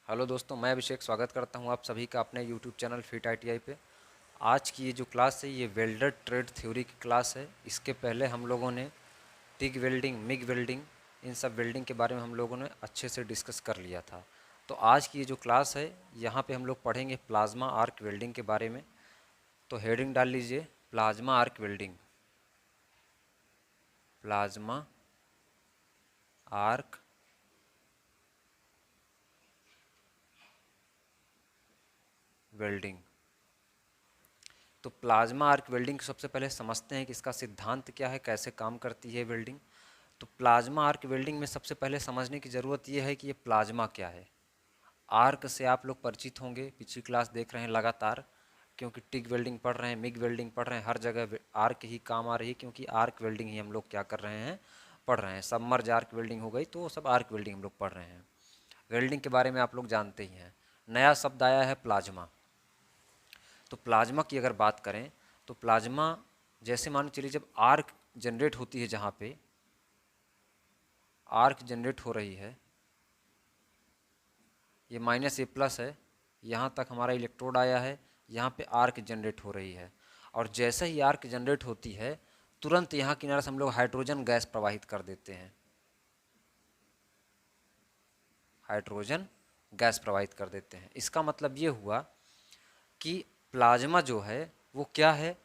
Hello दोस्तों, मैं अभिषेक स्वागत करता हूं आप सभी का अपने यूट्यूब चैनल फिट आईटीआई पे। आज की ये जो क्लास है ये वेल्डर ट्रेड थ्योरी की क्लास है। इसके पहले हम लोगों ने टिग वेल्डिंग, मिग वेल्डिंग, इन सब वेल्डिंग के बारे में हम लोगों ने अच्छे से डिस्कस कर लिया था। तो आज की ये जो क्लास है यहाँ पे हम लोग पढ़ेंगे प्लाज्मा आर्क वेल्डिंग के बारे में। तो हेडिंग डाल लीजिए plasma arc welding. Plasma arc welding. तो प्लाज्मा आर्क वेल्डिंग सबसे पहले समझते हैं कि इसका सिद्धांत क्या है, कैसे काम करती है वेल्डिंग। तो प्लाज्मा आर्क वेल्डिंग में सबसे पहले समझने की ज़रूरत यह है कि ये प्लाज्मा क्या है। आर्क से आप लोग परिचित होंगे, पिछली क्लास देख रहे हैं लगातार, क्योंकि टिग वेल्डिंग पढ़ रहे हैं, मिग वेल्डिंग पढ़ रहे हैं, हर जगह आर्क ही काम आ रही है, क्योंकि आर्क वेल्डिंग ही हम लोग क्या कर रहे हैं, पढ़ रहे हैं। सबमर्ज आर्क वेल्डिंग हो गई तो वो सब आर्क वेल्डिंग हम लोग पढ़ रहे हैं। वेल्डिंग के बारे में आप लोग जानते ही हैं। नया शब्द आया है प्लाज्मा। तो प्लाज्मा की अगर बात करें तो प्लाज्मा, जैसे मान चलिए जब आर्क जनरेट होती है, जहाँ पे आर्क जनरेट हो रही है, ये -A+ है, यहाँ तक हमारा इलेक्ट्रोड आया है, यहाँ पे आर्क जनरेट हो रही है। और जैसे ही आर्क जनरेट होती है तुरंत यहाँ किनारे से हम लोग हाइड्रोजन गैस प्रवाहित कर देते हैं। हाइड्रोजन गैस प्रवाहित कर देते हैं। इसका मतलब ये हुआ कि प्लाज्मा जो है वो क्या है,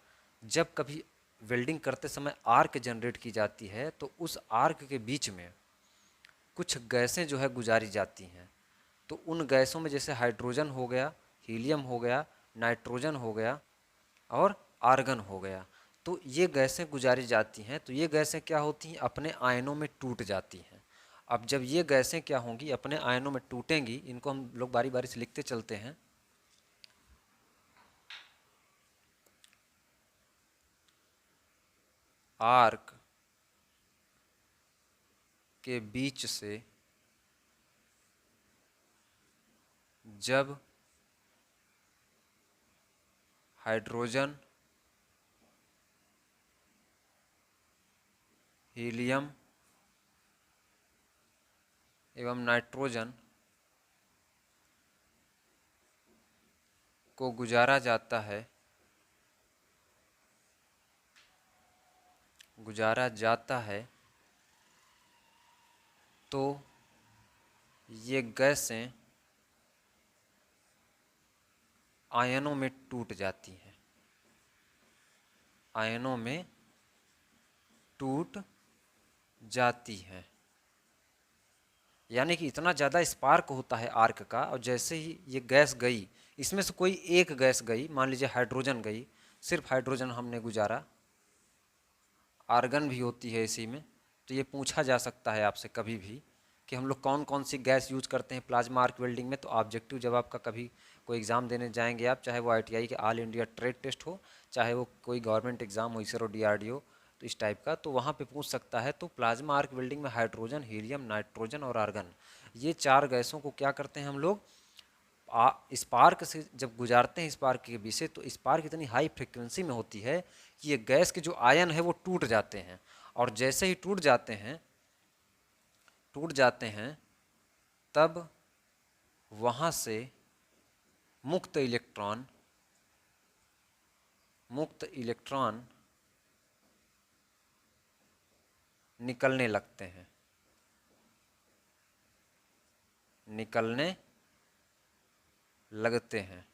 जब कभी वेल्डिंग करते समय आर्क जनरेट की जाती है तो उस आर्क के बीच में कुछ गैसें जो है गुजारी जाती हैं। तो उन गैसों में जैसे हाइड्रोजन हो गया, हीलियम हो गया, नाइट्रोजन हो गया और आर्गन हो गया। तो ये गैसें गुजारी जाती हैं। तो ये गैसें क्या होती हैं, अपने आयनों में टूट जाती हैं। अब जब ये गैसें क्या होंगी, अपने आयनों में टूटेंगी, इनको हम लोग बारी बारी से लिखते चलते हैं। आर्क के बीच से जब हाइड्रोजन, हीलियम एवं नाइट्रोजन को गुजारा जाता है, तो ये गैसें आयनों में टूट जाती हैं। आयनों में टूट जाती हैं, यानी कि इतना ज़्यादा स्पार्क होता है आर्क का। और जैसे ही ये गैस गई, इसमें से कोई एक गैस गई, मान लीजिए हाइड्रोजन गई, सिर्फ हाइड्रोजन हमने गुजारा, आर्गन भी होती है इसी में। तो ये पूछा जा सकता है आपसे कभी भी कि हम लोग कौन कौन सी गैस यूज करते हैं प्लाज्मा आर्क वेल्डिंग में। तो ऑब्जेक्टिव जब आपका कभी कोई एग्ज़ाम देने जाएंगे आप, चाहे वो ITI के ऑल इंडिया ट्रेड टेस्ट हो, चाहे वो कोई गवर्नमेंट एग्ज़ाम हो, ISRO DRDO, तो इस टाइप का, तो वहाँ पे पूछ सकता है। तो प्लाज्मा आर्क वेल्डिंग में हाइड्रोजन, हीलियम, नाइट्रोजन और आर्गन, ये चार गैसों को क्या करते हैं हम लोग, स्पार्क से जब गुजारते हैं स्पार्क के बीच से, तो स्पार्क इतनी हाई फ्रिक्वेंसी में होती है कि ये गैस के जो आयन है वो टूट जाते हैं। और जैसे ही टूट जाते हैं तब वहाँ से मुक्त इलेक्ट्रॉन निकलने लगते हैं, निकलने लगते हैं।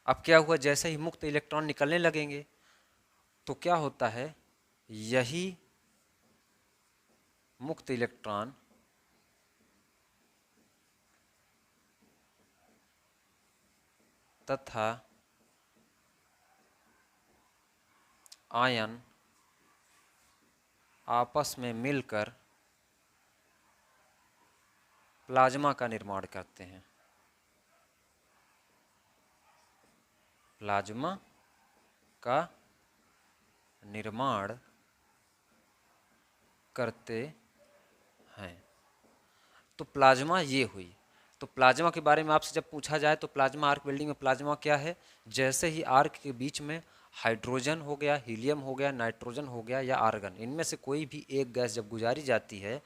अब क्या हुआ, जैसे ही मुक्त इलेक्ट्रॉन निकलने लगेंगे तो क्या होता है, यही मुक्त इलेक्ट्रॉन तथा आयन आपस में मिलकर प्लाज्मा का निर्माण करते हैं। प्लाज्मा का निर्माण करते हैं। तो प्लाज्मा ये हुई। तो प्लाज्मा के बारे में आपसे जब पूछा जाए तो प्लाज्मा आर्क वेल्डिंग में प्लाज्मा क्या है, जैसे ही आर्क के बीच में हाइड्रोजन हो गया, हीलियम हो गया, नाइट्रोजन हो गया या आर्गन, इनमें से कोई भी एक गैस जब गुजारी जाती है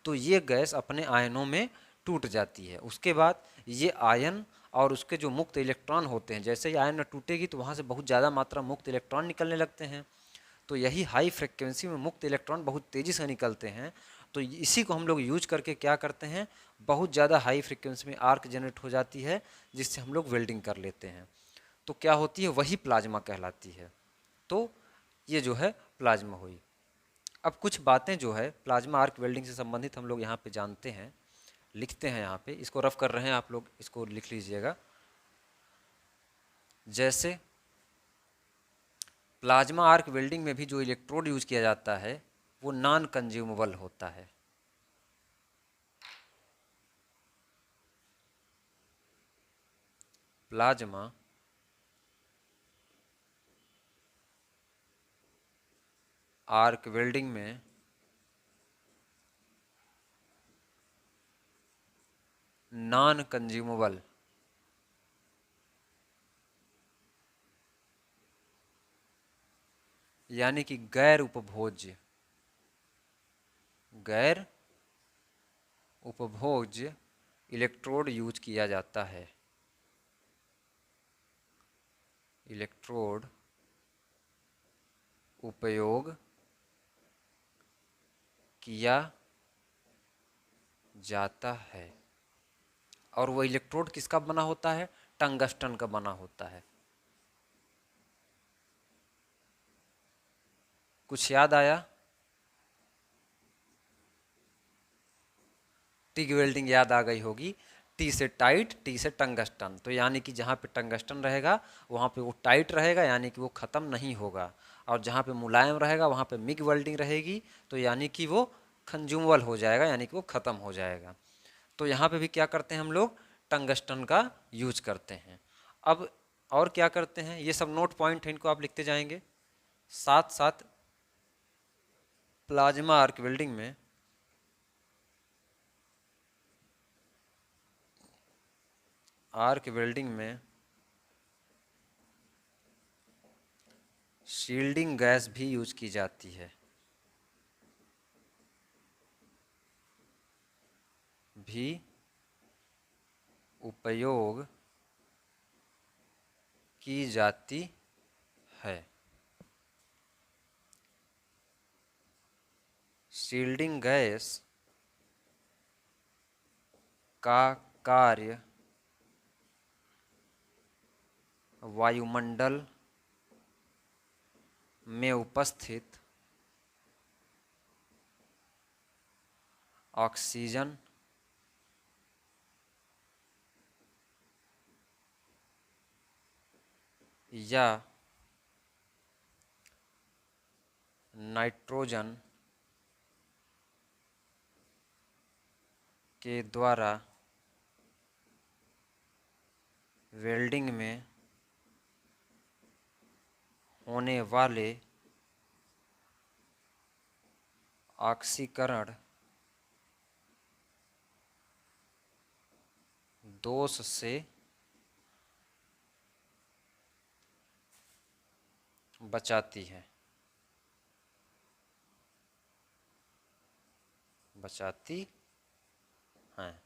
तो ये गैस अपने आयनों में टूट जाती है। उसके बाद ये आयन और उसके जो मुक्त इलेक्ट्रॉन होते हैं, जैसे ही आयन में टूटेगी तो वहाँ से बहुत ज़्यादा मात्रा मुक्त इलेक्ट्रॉन निकलने लगते हैं। तो यही हाई फ्रिक्वेंसी में मुक्त इलेक्ट्रॉन बहुत तेज़ी से निकलते हैं। तो इसी को हम लोग यूज करके क्या करते हैं, बहुत ज़्यादा हाई फ्रिक्वेंसी में आर्क जनरेट हो जाती है, जिससे हम लोग वेल्डिंग कर लेते हैं। तो क्या होती है, वही प्लाज्मा कहलाती है। तो ये जो है प्लाज्मा हुई। अब कुछ बातें जो है प्लाज्मा आर्क वेल्डिंग से संबंधित हम लोग यहाँ पे जानते हैं, लिखते हैं यहाँ पे, इसको रफ कर रहे हैं आप लोग, इसको लिख लीजिएगा। जैसे प्लाज्मा आर्क वेल्डिंग में भी जो इलेक्ट्रोड यूज किया जाता है वो नॉन कंज्यूमेबल होता है। प्लाज्मा आर्क वेल्डिंग में नॉन कंज्यूमेबल यानी कि गैर उपभोज्य, गैर उपभोज्य इलेक्ट्रोड यूज किया जाता है। इलेक्ट्रोड उपयोग किया जाता है। और वो इलेक्ट्रोड किसका बना होता है, टंगस्टन का बना होता है। कुछ याद आया? टिग वेल्डिंग याद आ गई होगी। टी से टाइट, टी से टंगस्टन, तो यानी कि जहाँ पे टंगस्टन रहेगा वहाँ पे वो टाइट रहेगा, यानी कि वो ख़त्म नहीं होगा। और जहाँ पे मुलायम रहेगा वहाँ पे मिग वेल्डिंग रहेगी, तो यानी कि वो कंज्यूमेबल हो जाएगा, यानी कि वो ख़त्म हो जाएगा। तो यहाँ पे भी क्या करते हैं हम लोग, टंगस्टन का यूज करते हैं। अब और क्या करते हैं, ये सब नोट पॉइंट है, इनको आप लिखते जाएंगे। साथ साथ प्लाज्मा आर्क वेल्डिंग में शील्डिंग गैस भी यूज की जाती है, भी उपयोग की जाती है। शील्डिंग गैस का कार्य वायुमंडल में उपस्थित ऑक्सीजन या नाइट्रोजन के द्वारा वेल्डिंग में होने वाले ऑक्सीकरण दोष से बचाती है, हैं।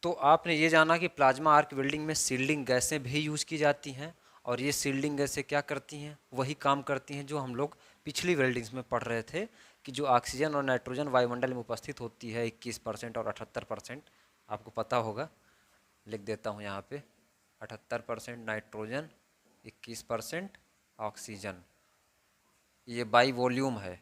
तो आपने ये जाना कि प्लाज्मा आर्क वेल्डिंग में सील्डिंग गैसें भी यूज की जाती हैं, और ये सील्डिंग गैसें क्या करती हैं, वही काम करती हैं जो हम लोग पिछली वेल्डिंग्स में पढ़ रहे थे, कि जो ऑक्सीजन और नाइट्रोजन वायुमंडल में उपस्थित होती है 21% और 78%, आपको पता होगा, लिख देता हूँ यहाँ पे, 78% नाइट्रोजन, 21% ऑक्सीजन। ये बाई वॉल्यूम है,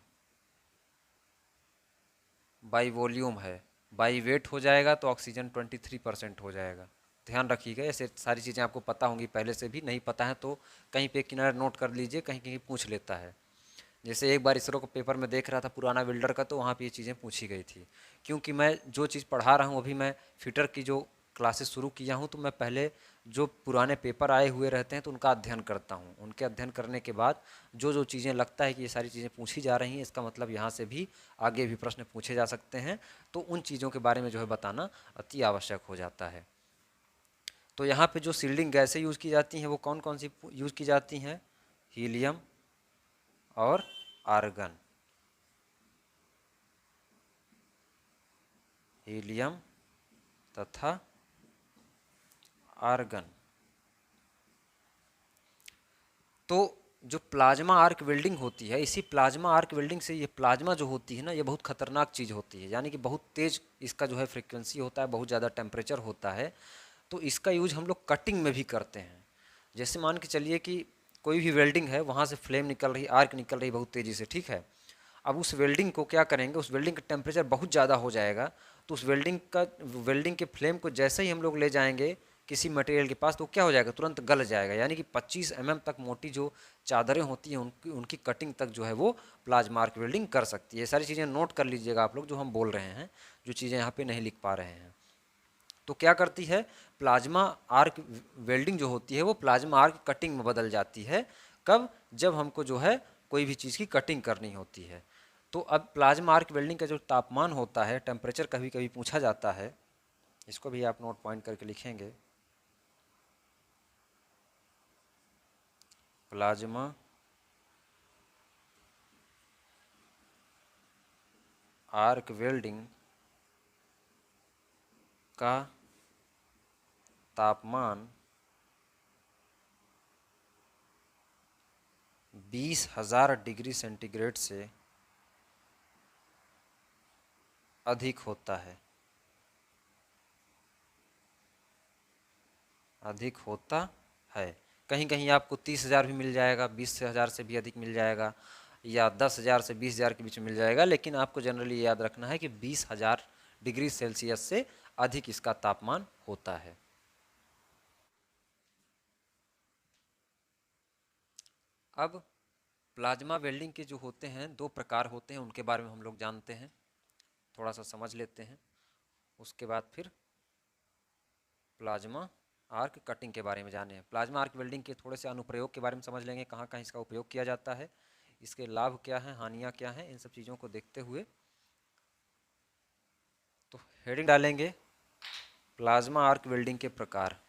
बाई वॉल्यूम है, बाई वेट हो जाएगा तो ऑक्सीजन 23% हो जाएगा। ध्यान रखिएगा, ऐसे सारी चीज़ें आपको पता होंगी पहले से भी, नहीं पता है तो कहीं पे किनारे नोट कर लीजिए, कहीं कहीं पूछ लेता है। जैसे एक बार इसरो को पेपर में देख रहा था पुराना बिल्डर का, तो वहाँ पे ये चीज़ें पूछी गई थी। क्योंकि मैं जो चीज़ पढ़ा रहा हूँ अभी, मैं फिटर की जो क्लासेस शुरू किया हूँ, तो मैं पहले जो पुराने पेपर आए हुए रहते हैं तो उनका अध्ययन करता हूँ। उनके अध्ययन करने के बाद जो जो चीज़ें लगता है कि ये सारी चीज़ें पूछी जा रही हैं, इसका मतलब यहाँ से भी आगे भी प्रश्न पूछे जा सकते हैं, तो उन चीज़ों के बारे में जो है बताना अति आवश्यक हो जाता है। तो यहाँ पे जो सील्डिंग गैसें यूज़ की जाती हैं वो कौन कौन सी यूज़ की जाती हैं, हीलियम और आर्गन। हीलियम तथा आर्गन। तो जो प्लाज्मा आर्क वेल्डिंग होती है, इसी प्लाज्मा आर्क वेल्डिंग से ये प्लाज्मा जो होती है ना, ये बहुत खतरनाक चीज़ होती है, यानी कि बहुत तेज इसका जो है फ्रिक्वेंसी होता है, बहुत ज़्यादा टेम्परेचर होता है। तो इसका यूज हम लोग कटिंग में भी करते हैं। जैसे मान के चलिए कि कोई भी वेल्डिंग है, वहाँ से फ्लेम निकल रही, आर्क निकल रही बहुत तेज़ी से, ठीक है। अब उस वेल्डिंग को क्या करेंगे, उस वेल्डिंग का टेम्परेचर बहुत ज़्यादा हो जाएगा, तो उस वेल्डिंग के फ्लेम को जैसे ही हम लोग ले जाएंगे किसी मटेरियल के पास, तो क्या हो जाएगा, तुरंत गल जाएगा। यानी कि 25 तक मोटी जो चादरें होती हैं, उनकी कटिंग तक जो है वो प्लाज्मा आर्क वेल्डिंग कर सकती है। ये सारी चीज़ें नोट कर लीजिएगा आप लोग, जो हम बोल रहे हैं, जो चीज़ें यहाँ पे नहीं लिख पा रहे हैं। तो क्या करती है, प्लाज्मा आर्क वेल्डिंग जो होती है वो प्लाज्मा आर्क कटिंग में बदल जाती है। कब, जब हमको जो है कोई भी चीज़ की कटिंग करनी होती है। तो अब प्लाज्मा आर्क वेल्डिंग का जो तापमान होता है, टेम्परेचर कभी कभी पूछा जाता है, इसको भी आप नोट पॉइंट करके लिखेंगे। प्लाज्मा आर्क वेल्डिंग का तापमान 20,000 डिग्री सेंटीग्रेड से अधिक होता है, अधिक होता है। कहीं कहीं आपको 30,000 भी मिल जाएगा, 20,000 से भी अधिक मिल जाएगा, या 10,000 से 20,000 के बीच में मिल जाएगा, लेकिन आपको जनरली याद रखना है कि 20,000 डिग्री सेल्सियस से अधिक इसका तापमान होता है। अब प्लाज्मा वेल्डिंग के जो होते हैं 2 प्रकार होते हैं, उनके बारे में हम लोग जानते हैं, थोड़ा सा समझ लेते हैं। उसके बाद फिर प्लाज्मा आर्क कटिंग के बारे में जाने हैं। प्लाज्मा आर्क वेल्डिंग के थोड़े से अनुप्रयोग के बारे में समझ लेंगे, कहाँ कहाँ इसका उपयोग किया जाता है, इसके लाभ क्या हैं, हानियाँ क्या हैं, इन सब चीज़ों को देखते हुए तो हेडिंग डालेंगे प्लाज्मा आर्क वेल्डिंग के प्रकार।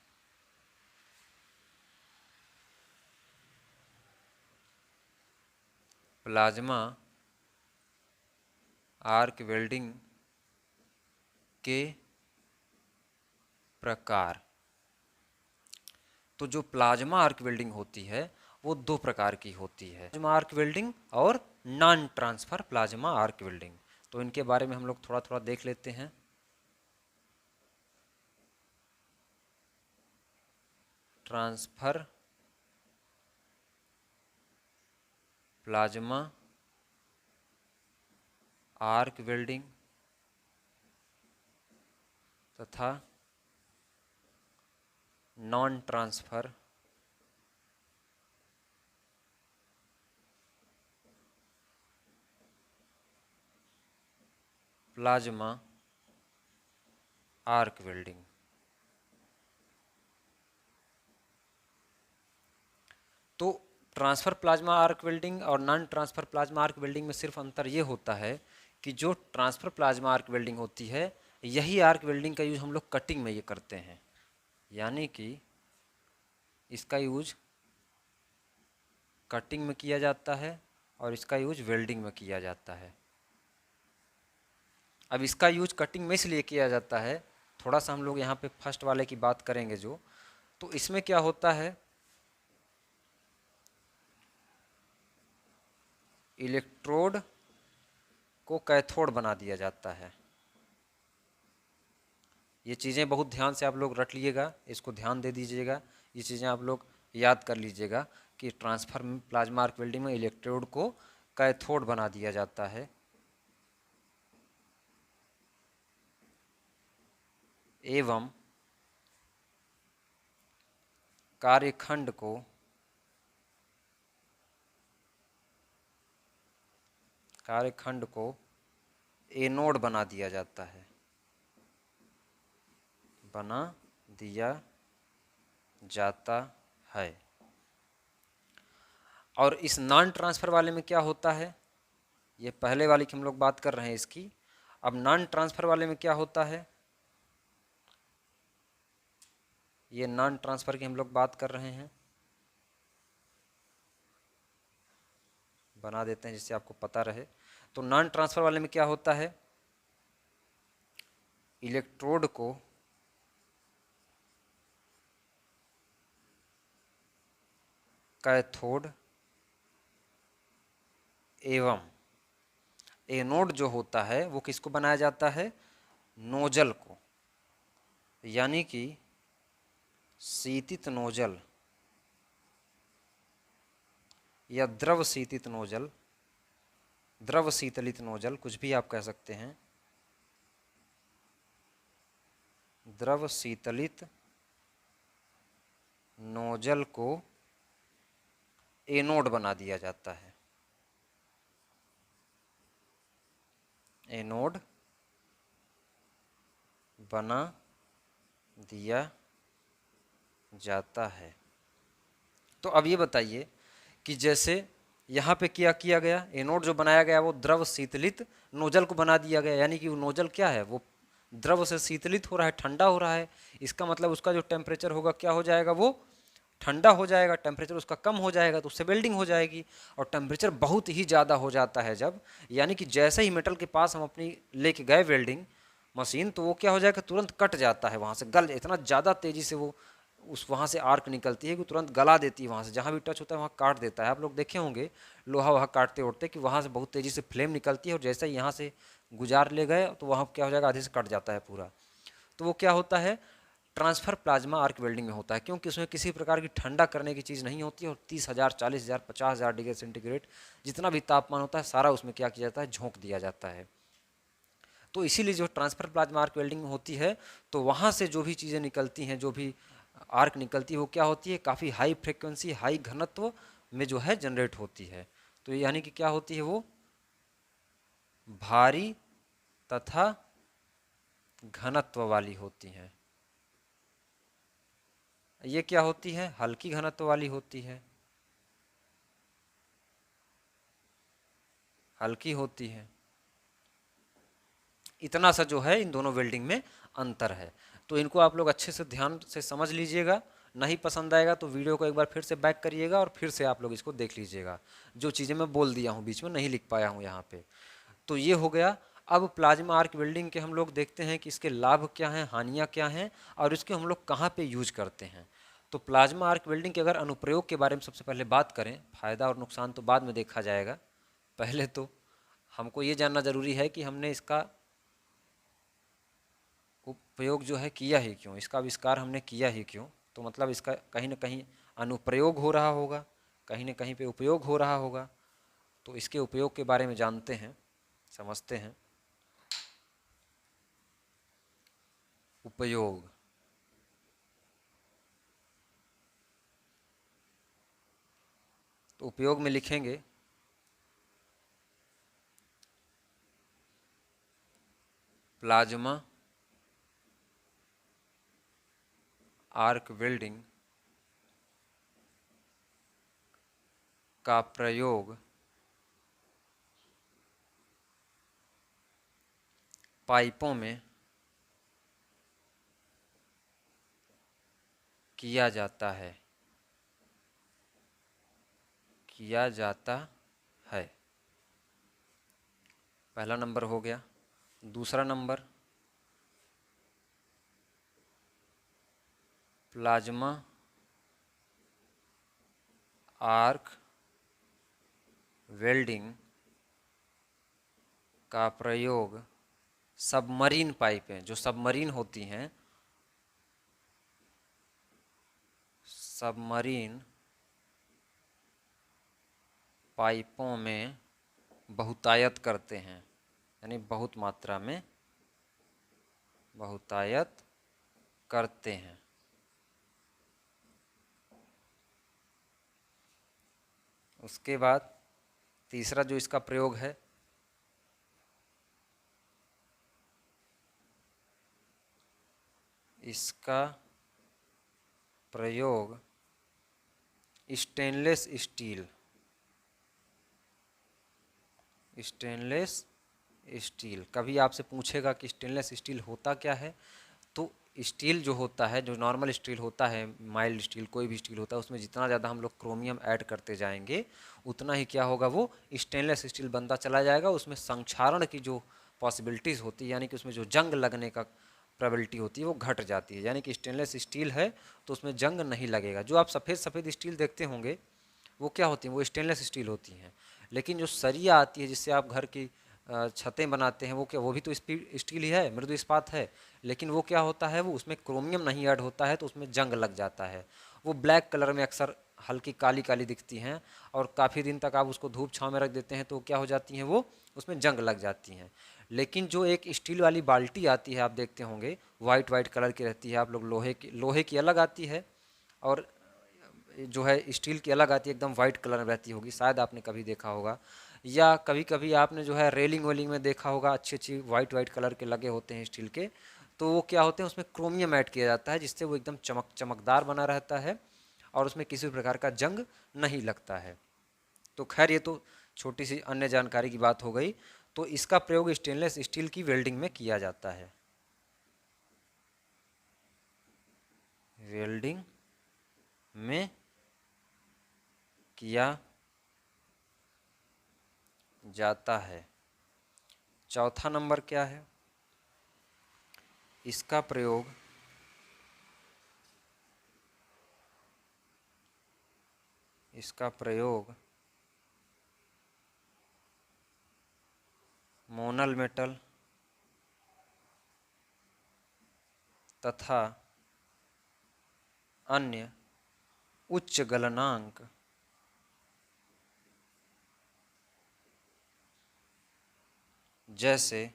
प्लाज्मा आर्क वेल्डिंग के प्रकार। तो जो प्लाज्मा आर्क वेल्डिंग होती है वो 2 प्रकार की होती है, प्लाज्मा आर्क वेल्डिंग और non transfer plasma arc welding. तो इनके बारे में हम लोग थोड़ा थोड़ा देख लेते हैं। ट्रांसफर प्लाज्मा आर्क वेल्डिंग तथा non transfer plasma arc welding. तो ट्रांसफर प्लाज्मा आर्क वेल्डिंग और non transfer plasma arc welding में सिर्फ अंतर ये होता है कि जो ट्रांसफर प्लाज्मा आर्क वेल्डिंग होती है, यही आर्क वेल्डिंग का यूज हम लोग कटिंग में ये करते हैं, यानी कि इसका यूज कटिंग में किया जाता है और इसका यूज वेल्डिंग में किया जाता है। अब इसका यूज कटिंग में इसलिए किया जाता है, थोड़ा सा हम लोग यहाँ पे फर्स्ट वाले की बात करेंगे जो, तो इसमें क्या होता है, इलेक्ट्रोड को कैथोड बना दिया जाता है। ये चीज़ें बहुत ध्यान से आप लोग रट लिएगा, इसको ध्यान दे दीजिएगा, ये चीज़ें आप लोग याद कर लीजिएगा कि ट्रांसफर प्लाज्मा आर्क वेल्डिंग में इलेक्ट्रोड को कैथोड बना दिया जाता है एवं कार्यखंड को एनोड बना दिया जाता है, बना दिया जाता है। और इस नॉन ट्रांसफर वाले में क्या होता है, ये पहले वाले की हम लोग बात कर रहे हैं इसकी। अब नॉन ट्रांसफर वाले में क्या होता है, ये नॉन ट्रांसफर की हम लोग बात कर रहे हैं, बना देते हैं जिससे आपको पता रहे। तो नॉन ट्रांसफर वाले में क्या होता है, इलेक्ट्रोड को कैथोड एवं एनोड जो होता है वो किसको बनाया जाता है, नोजल को, यानी कि शीतित नोजल या द्रव शीतित नोजल, द्रव शीतलित नोजल, कुछ भी आप कह सकते हैं, द्रव शीतलित नोजल को एनोड बना दिया जाता है, एनोड बना दिया जाता है। तो अब ये बताइए कि जैसे यहाँ पे क्या किया गया, एनोड जो बनाया गया वो द्रव शीतलित नोजल को बना दिया गया, यानी कि वो नोजल क्या है, वो द्रव से शीतलित हो रहा है, ठंडा हो रहा है। इसका मतलब उसका जो टेम्परेचर होगा क्या हो जाएगा, वो ठंडा हो जाएगा, टेम्परेचर उसका कम हो जाएगा, तो उससे वेल्डिंग हो जाएगी। और टेम्परेचर बहुत ही ज़्यादा हो जाता है जब, यानी कि जैसे ही मेटल के पास हम अपनी लेके गए वेल्डिंग मशीन, तो वो क्या हो जाएगा, तुरंत कट जाता है, वहाँ से गल, इतना ज़्यादा तेज़ी से वो उस वहाँ से आर्क निकलती है कि तुरंत गला देती है, वहाँ से जहाँ भी टच होता है वहाँ काट देता है। आप लोग देखे होंगे लोहा वहाँ काटते उड़ते कि वहाँ से बहुत तेज़ी से फ्लेम निकलती है, और जैसे ही यहाँ से गुजार ले गए तो वहाँ क्या हो जाएगा, आधे से कट जाता है पूरा। तो वो क्या होता है, ट्रांसफ़र प्लाज्मा आर्क वेल्डिंग में होता है, क्योंकि उसमें किसी प्रकार की ठंडा करने की चीज़ नहीं होती है, और 30,000 40,000 50,000 डिग्री सेंटीग्रेड जितना भी तापमान होता है सारा उसमें क्या किया जाता है, झोंक दिया जाता है। तो इसीलिए जो ट्रांसफ़र प्लाज्मा आर्क वेल्डिंग होती है, तो वहाँ से जो भी चीज़ें निकलती हैं, जो भी आर्क निकलती है, वो क्या होती है, काफ़ी हाई फ्रिक्वेंसी हाई घनत्व में जो है जनरेट होती है। तो यानी कि क्या होती है, वो भारी तथा घनत्व वाली होती हैं। ये क्या होती है, हल्की घनत्व वाली होती है, हल्की होती है। इतना सा जो है इन दोनों वेल्डिंग में अंतर है। तो इनको आप लोग अच्छे से ध्यान से समझ लीजिएगा। नहीं पसंद आएगा तो वीडियो को एक बार फिर से बैक करिएगा और फिर से आप लोग इसको देख लीजिएगा, जो चीज़ें मैं बोल दिया हूँ बीच में नहीं लिख पाया हूँ यहाँ पे। तो ये हो गया। अब प्लाज्मा आर्क वेल्डिंग के हम लोग देखते हैं कि इसके लाभ क्या हैं, हानियाँ क्या हैं, और इसके हम लोग कहाँ पे यूज करते हैं। तो प्लाज्मा आर्क वेल्डिंग के अगर अनुप्रयोग के बारे में सबसे पहले बात करें, फ़ायदा और नुकसान तो बाद में देखा जाएगा, पहले तो हमको ये जानना ज़रूरी है कि हमने इसका उपयोग जो है किया ही क्यों, इसका आविष्कार हमने किया ही क्यों। तो मतलब इसका कहीं ना कहीं अनुप्रयोग हो रहा होगा, कहीं ना कहीं पे उपयोग हो रहा होगा। तो इसके उपयोग के बारे में जानते हैं, समझते हैं। उपयोग, तो उपयोग में लिखेंगे प्लाज्मा आर्क वेल्डिंग का प्रयोग पाइपों में किया जाता है, किया जाता है। पहला नंबर हो गया। दूसरा नंबर, प्लाज्मा आर्क वेल्डिंग का प्रयोग सबमरीन पाइपें, जो सबमरीन होती हैं, सबमरीन पाइपों में बहुतायत करते हैं, यानी बहुत मात्रा में बहुतायत करते हैं। उसके बाद तीसरा जो इसका प्रयोग है, इसका प्रयोग स्टेनलेस स्टील, स्टेनलेस स्टील, कभी आपसे पूछेगा कि स्टेनलेस स्टील होता क्या है, तो स्टील जो होता है, जो नॉर्मल स्टील होता है, माइल्ड स्टील, कोई भी स्टील होता है, उसमें जितना ज़्यादा हम लोग क्रोमियम ऐड करते जाएंगे उतना ही क्या होगा, वो स्टेनलेस स्टील बनता चला जाएगा। उसमें संक्षारण की जो पॉसिबिलिटीज़ होती है, यानी कि उसमें जो जंग लगने का प्रोबेबिलिटी होती है वो घट जाती है। यानी कि स्टेनलेस स्टील है तो उसमें जंग नहीं लगेगा। जो आप सफ़ेद सफ़ेद स्टील देखते होंगे वो क्या होती हैं, वो स्टेनलेस स्टील होती हैं। लेकिन जो सरिया आती है जिससे आप घर की छतें बनाते हैं, वो क्या, वो भी तो स्टील ही है, मृदु इस्पात है। लेकिन वो क्या होता है, वो उसमें क्रोमियम नहीं ऐड होता है तो उसमें जंग लग जाता है। वो ब्लैक कलर में अक्सर हल्की काली काली दिखती हैं, और काफ़ी दिन तक आप उसको धूप छांव में रख देते हैं तो क्या हो जाती हैं, वो उसमें जंग लग जाती हैं। लेकिन जो एक स्टील वाली बाल्टी आती है आप देखते होंगे, वाइट वाइट कलर की रहती है, आप लोग लोहे की अलग आती है, और जो है स्टील की अलग आती है, एकदम वाइट कलर में रहती होगी, शायद आपने कभी देखा होगा। या कभी कभी आपने जो है रेलिंग वेलिंग में देखा होगा, अच्छी अच्छी वाइट वाइट कलर के लगे होते हैं स्टील के, तो वो क्या होते हैं, उसमें क्रोमियम ऐड किया जाता है जिससे वो एकदम चमकदार बना रहता है और उसमें किसी भी प्रकार का जंग नहीं लगता है। तो खैर ये तो छोटी सी अन्य जानकारी की बात हो गई। तो इसका प्रयोग स्टेनलेस स्टील की वेल्डिंग में किया जाता है। वेल्डिंग में किया जाता है। चौथा नंबर क्या है, इसका प्रयोग मोनल मेटल तथा अन्य उच्च गलनांक जैसे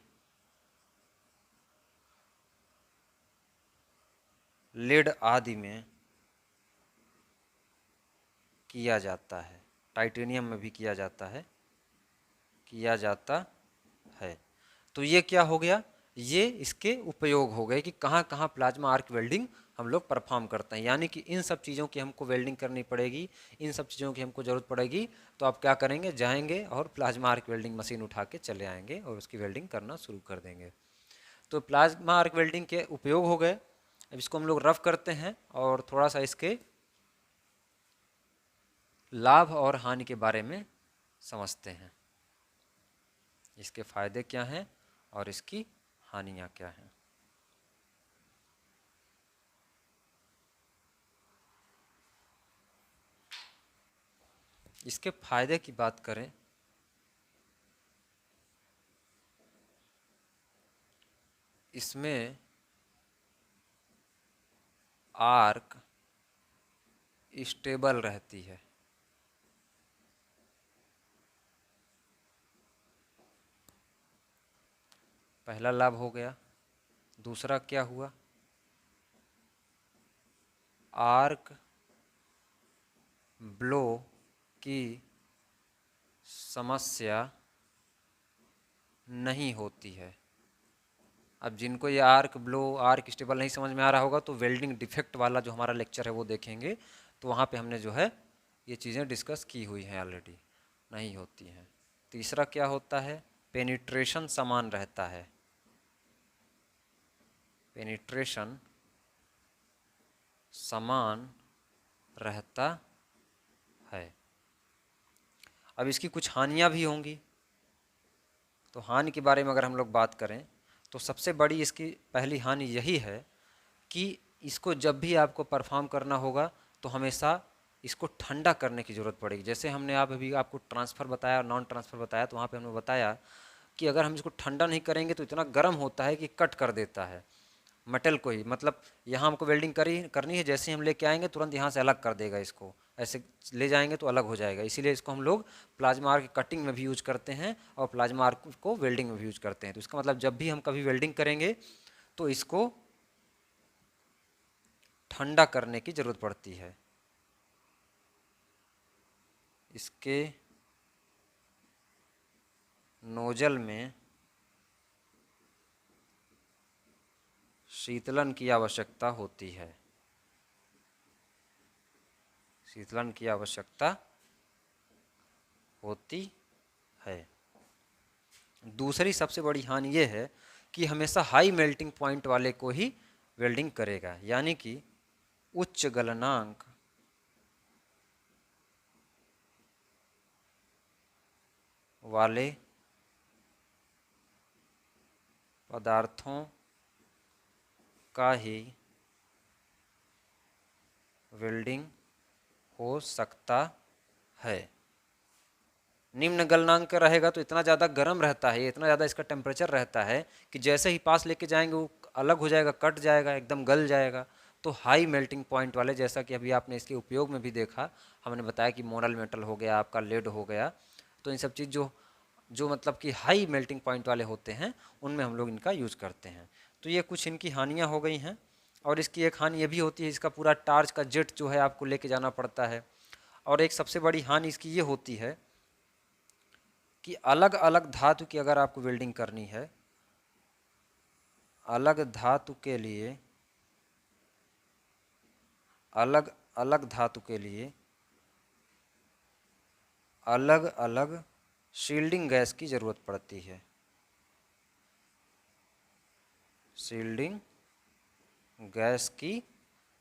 लेड आदि में किया जाता है। टाइटेनियम में भी किया जाता है। तो ये क्या हो गया, ये इसके उपयोग हो गए कि कहाँ कहाँ प्लाज्मा आर्क वेल्डिंग हम लोग परफॉर्म करते हैं। यानी कि इन सब चीज़ों की हमको वेल्डिंग करनी पड़ेगी, इन सब चीज़ों की हमको ज़रूरत पड़ेगी, तो आप क्या करेंगे, जाएंगे और प्लाज्मा आर्क वेल्डिंग मशीन उठा के चले आएंगे और उसकी वेल्डिंग करना शुरू कर देंगे। तो प्लाज्मा आर्क वेल्डिंग के उपयोग हो गए। अब इसको हम लोग रफ करते हैं और थोड़ा सा इसके लाभ और हानि के बारे में समझते हैं। इसके फायदे क्या हैं और इसकी हानियाँ क्या हैं। इसके फायदे की बात करें, इसमें आर्क स्टेबल रहती है। पहला लाभ हो गया। दूसरा क्या हुआ, आर्क ब्लो की समस्या नहीं होती है। अब जिनको ये आर्क ब्लो आर्क स्टेबल नहीं समझ में आ रहा होगा तो वेल्डिंग डिफेक्ट वाला जो हमारा लेक्चर है वो देखेंगे, तो वहाँ पे हमने जो है ये चीज़ें डिस्कस की हुई हैं ऑलरेडी, नहीं होती हैं। तीसरा क्या होता है, पेनिट्रेशन समान रहता है। पेनिट्रेशन समान रहता है। अब इसकी कुछ हानियाँ भी होंगी, तो हानि के बारे में अगर हम लोग बात करें तो सबसे बड़ी इसकी पहली हानि यही है कि इसको जब भी आपको परफॉर्म करना होगा तो हमेशा इसको ठंडा करने की ज़रूरत पड़ेगी। जैसे हमने आप अभी आपको ट्रांसफ़र बताया और नॉन ट्रांसफ़र बताया, तो वहाँ पे हमने बताया कि अगर हम इसको ठंडा नहीं करेंगे तो इतना गर्म होता है कि कट कर देता है मेटल को ही। मतलब यहाँ हमको वेल्डिंग करनी है, जैसे ही हम लेके आएंगे तुरंत यहाँ से अलग कर देगा इसको, ऐसे ले जाएंगे तो अलग हो जाएगा। इसीलिए इसको हम लोग प्लाज्मा आर्क कटिंग में भी यूज करते हैं और प्लाज्मा आर्क को वेल्डिंग में भी यूज करते हैं। तो इसका मतलब जब भी हम कभी वेल्डिंग करेंगे तो इसको ठंडा करने की ज़रूरत पड़ती है। इसके नोजल में शीतलन की आवश्यकता होती है। शीतलन की आवश्यकता होती है। दूसरी सबसे बड़ी हानि ये है कि हमेशा हाई मेल्टिंग पॉइंट वाले को ही वेल्डिंग करेगा, यानी कि उच्च गलनांक वाले पदार्थों का ही वेल्डिंग हो सकता है। निम्न गलनांक रहेगा तो इतना ज़्यादा गर्म रहता है, इतना ज़्यादा इसका टेम्परेचर रहता है कि जैसे ही पास लेके जाएंगे वो अलग हो जाएगा, कट जाएगा, एकदम गल जाएगा। तो हाई मेल्टिंग पॉइंट वाले, जैसा कि अभी आपने इसके उपयोग में भी देखा, हमने बताया कि मोनल मेटल हो गया, आपका लेड हो गया, तो इन सब चीज़ जो मतलब कि हाई मेल्टिंग पॉइंट वाले होते हैं उनमें हम लोग इनका यूज़ करते हैं। तो ये कुछ इनकी हानियाँ हो गई हैं। और इसकी एक हानि ये भी होती है, इसका पूरा टार्च का जेट जो है आपको लेके जाना पड़ता है। और एक सबसे बड़ी हानि इसकी ये होती है कि अलग अलग धातु की अगर आपको वेल्डिंग करनी है, अलग धातु के लिए, अलग अलग धातु के लिए अलग अलग शील्डिंग गैस की ज़रूरत पड़ती है। शील्डिंग गैस की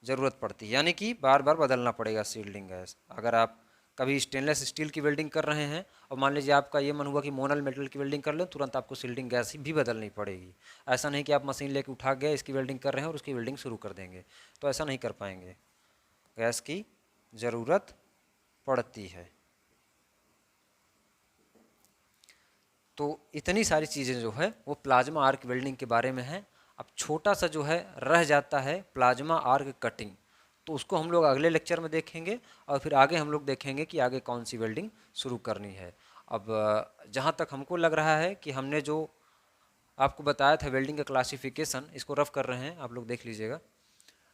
ज़रूरत पड़ती है, यानी कि बार बार बदलना पड़ेगा शील्डिंग गैस। अगर आप कभी स्टेनलेस स्टील की वेल्डिंग कर रहे हैं और मान लीजिए आपका ये मन हुआ कि मोनल मेटल की वेल्डिंग कर लें, तुरंत आपको शील्डिंग गैस भी बदलनी पड़ेगी। ऐसा नहीं कि आप मशीन लेके उठा गए, इसकी वेल्डिंग कर रहे हैं और उसकी वेल्डिंग शुरू कर देंगे, तो ऐसा नहीं कर पाएंगे। गैस की ज़रूरत पड़ती है। तो इतनी सारी चीज़ें जो है वो प्लाज्मा आर्क वेल्डिंग के बारे में है। अब छोटा सा जो है रह जाता है प्लाज्मा आर्क कटिंग, तो उसको हम लोग अगले लेक्चर में देखेंगे और फिर आगे हम लोग देखेंगे कि आगे कौन सी वेल्डिंग शुरू करनी है। अब जहाँ तक हमको लग रहा है कि हमने जो आपको बताया था वेल्डिंग का क्लासिफिकेशन, इसको रफ कर रहे हैं, आप लोग देख लीजिएगा।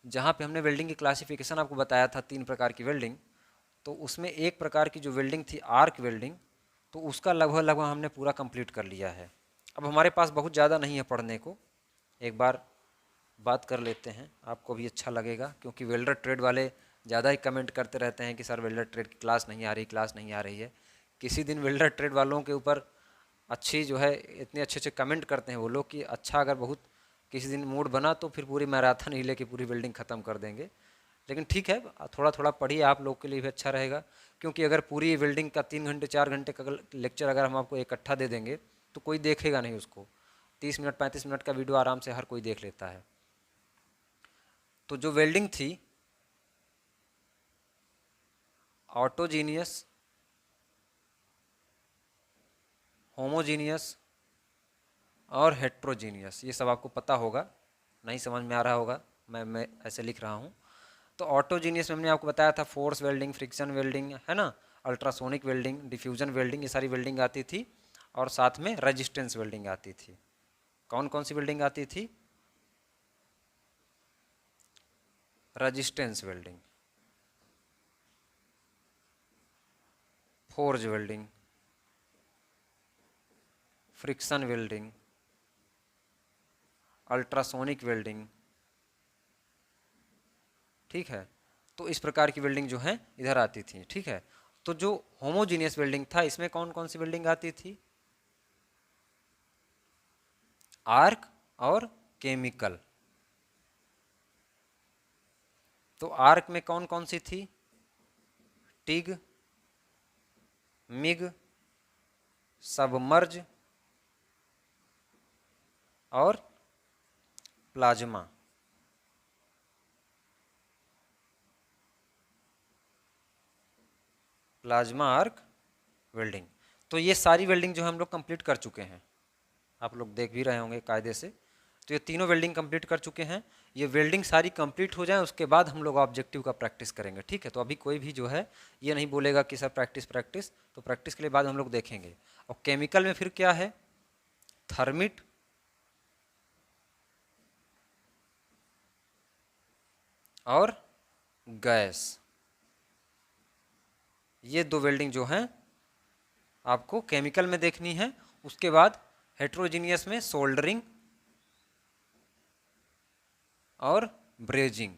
जहाँ पे हमने वेल्डिंग की क्लासिफिकेशन आपको बताया था 3 प्रकार की वेल्डिंग, तो उसमें एक प्रकार की जो वेल्डिंग थी आर्क वेल्डिंग, तो उसका लगभग लगभग हमने पूरा कंप्लीट कर लिया है। अब हमारे पास बहुत ज़्यादा नहीं है पढ़ने को, एक बार बात कर लेते हैं, आपको भी अच्छा लगेगा, क्योंकि वेल्डर ट्रेड वाले ज़्यादा ही कमेंट करते रहते हैं कि सर वेल्डर ट्रेड की क्लास नहीं आ रही, क्लास नहीं आ रही है। किसी दिन वेल्डर ट्रेड वालों के ऊपर अच्छी जो है इतने अच्छे अच्छे कमेंट करते हैं वो लोग कि अच्छा अगर बहुत किसी दिन मूड बना तो फिर पूरी मैराथन ही लेके पूरी बिल्डिंग ख़त्म कर देंगे। लेकिन ठीक है, थोड़ा थोड़ा पढ़िए, आप लोग के लिए भी अच्छा रहेगा। क्योंकि अगर पूरी वेल्डिंग का 3 घंटे 4 घंटे का लेक्चर अगर हम आपको इकट्ठा दे देंगे तो कोई देखेगा नहीं उसको। 30 मिनट 35 मिनट का वीडियो आराम से हर कोई देख लेता है। तो जो वेल्डिंग थी ऑटोजीनियस, होमोजीनियस और हेट्रोजीनियस, ये सब आपको पता होगा, नहीं समझ में आ रहा होगा मैं ऐसे लिख रहा हूँ। तो ऑटोजीनियस में हमने आपको बताया था फोर्स वेल्डिंग, फ्रिक्शन वेल्डिंग, है ना, अल्ट्रासोनिक वेल्डिंग, डिफ्यूजन वेल्डिंग, ये सारी वेल्डिंग आती थी। और साथ में रेजिस्टेंस वेल्डिंग आती थी। कौन कौन सी वेल्डिंग आती थी? Resistance welding, forge welding, friction welding, ultrasonic welding, ठीक है। तो इस प्रकार की वेल्डिंग जो है इधर आती थी, ठीक है। तो जो होमोजीनियस वेल्डिंग था इसमें कौन कौन सी वेल्डिंग आती थी? आर्क और केमिकल। तो आर्क में कौन कौन सी थी? टिग, मिग, सबमर्ज और प्लाज्मा। Plasma arc welding. तो ये सारी वेल्डिंग जो है हम लोग कंप्लीट कर चुके हैं, आप लोग देख भी रहे होंगे कायदे से। तो ये तीनों वेल्डिंग कंप्लीट कर चुके हैं। ये वेल्डिंग सारी कंप्लीट हो जाए उसके बाद हम लोग ऑब्जेक्टिव का प्रैक्टिस करेंगे, ठीक है। तो अभी कोई भी जो है ये नहीं बोलेगा कि सर प्रैक्टिस प्रैक्टिस, तो प्रैक्टिस के लिए बाद हम लोग देखेंगे। और केमिकल में फिर क्या है? थर्मिट और गैस, ये दो वेल्डिंग जो हैं आपको केमिकल में देखनी है। उसके बाद हेट्रोजीनियस में सोल्डरिंग और ब्रेजिंग।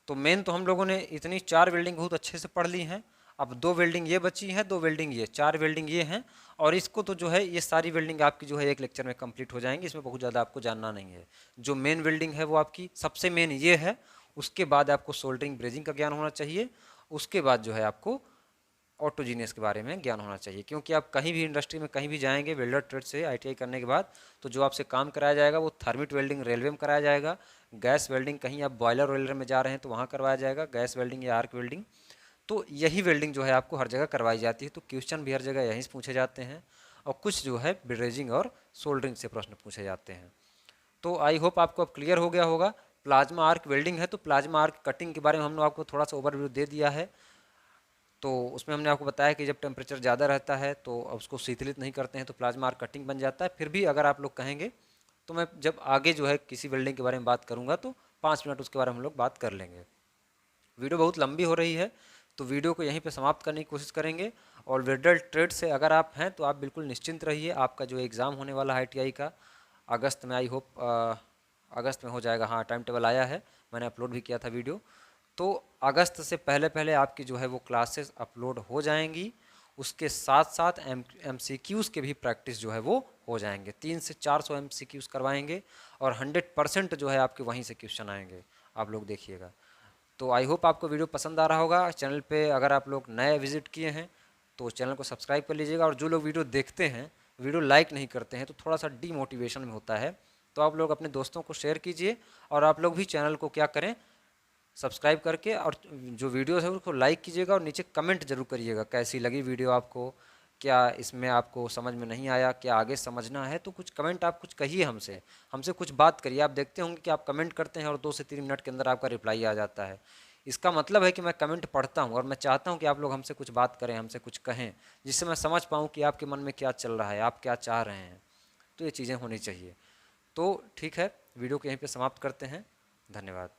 तो मेन तो हम लोगों ने इतनी 4 वेल्डिंग बहुत अच्छे से पढ़ ली हैं। अब 2 वेल्डिंग ये बची हैं, 2 वेल्डिंग ये, 4 वेल्डिंग ये हैं। और इसको तो जो है ये सारी वेल्डिंग आपकी जो है एक लेक्चर में कंप्लीट हो जाएंगी, इसमें बहुत ज़्यादा आपको जानना नहीं है। जो मेन वेल्डिंग है वो आपकी सबसे मेन ये है। उसके बाद आपको सोल्डरिंग ब्रेजिंग का ज्ञान होना चाहिए। उसके बाद जो है आपको ऑटोजीनियस के बारे में ज्ञान होना चाहिए, क्योंकि आप कहीं भी इंडस्ट्री में कहीं भी जाएंगे वेल्डर ट्रेड से आईटीआई करने के बाद, तो जो आपसे काम कराया जाएगा वो थर्मिट वेल्डिंग रेलवे में कराया जाएगा, गैस वेल्डिंग कहीं आप बॉयलर वेल्डर में जा रहे हैं तो वहाँ करवाया जाएगा, गैस वेल्डिंग या आर्क वेल्डिंग। तो यही वेल्डिंग जो है आपको हर जगह करवाई जाती है, तो क्वेश्चन भी हर जगह यहीं से पूछे जाते हैं, और कुछ जो है ब्रेजिंग और सोल्डरिंग से प्रश्न पूछे जाते हैं। तो आई होप आपको अब क्लियर हो गया होगा। प्लाज्मा आर्क वेल्डिंग है तो प्लाज्मा आर्क कटिंग के बारे में हमने आपको थोड़ा सा ओवरव्यू दे दिया है। तो उसमें हमने आपको बताया कि जब टेम्परेचर ज़्यादा रहता है तो उसको शीतलित नहीं करते हैं तो प्लाज्मा आर्क कटिंग बन जाता है। फिर भी अगर आप लोग कहेंगे तो मैं जब आगे जो है किसी वेल्डिंग के बारे में बात करूँगा तो 5 मिनट उसके बारे में हम लोग बात कर लेंगे। वीडियो बहुत लंबी हो रही है तो वीडियो को यहीं पे समाप्त करने की कोशिश करेंगे। और वेल्डर ट्रेड से अगर आप हैं तो आप बिल्कुल निश्चिंत रहिए, आपका जो एग्ज़ाम होने वाला है आईटीआई का अगस्त में, आई होप अगस्त में हो जाएगा। हाँ, टाइम टेबल आया है, मैंने अपलोड भी किया था वीडियो। तो अगस्त से पहले पहले आपकी जो है वो क्लासेस अपलोड हो जाएंगी। उसके साथ साथ एमसीक्यूज़ के भी प्रैक्टिस जो है वो हो जाएंगे। 300 से 400 एमसीक्यूज़ करवाएंगे और 100% जो है आपके वहीं से क्वेश्चन आएंगे, आप लोग देखिएगा। तो आई होप आपको वीडियो पसंद आ रहा होगा। चैनल पे अगर आप लोग नए विजिट किए हैं तो चैनल को सब्सक्राइब कर लीजिएगा, और जो लोग वीडियो देखते हैं वीडियो लाइक नहीं करते हैं तो थोड़ा सा डीमोटिवेशन में होता है, तो आप लोग अपने दोस्तों को शेयर कीजिए। और आप लोग भी चैनल को क्या करें, सब्सक्राइब करके, और जो वीडियो है उसको लाइक कीजिएगा और नीचे कमेंट जरूर करिएगा कैसी लगी वीडियो आपको, क्या इसमें आपको समझ में नहीं आया, क्या आगे समझना है। तो कुछ कमेंट आप कुछ कहिए, हमसे हमसे कुछ बात करिए। आप देखते होंगे कि आप कमेंट करते हैं और 2 से 3 मिनट के अंदर आपका रिप्लाई आ जाता है। इसका मतलब है कि मैं कमेंट पढ़ता हूँ और मैं चाहता हूँ कि आप लोग हमसे कुछ बात करें, हमसे कुछ कहें, जिससे मैं समझ पाऊँ कि आपके मन में क्या चल रहा है, आप क्या चाह रहे हैं। तो ये चीज़ें होनी चाहिए। तो ठीक है, वीडियो को यहीं पे समाप्त करते हैं। धन्यवाद।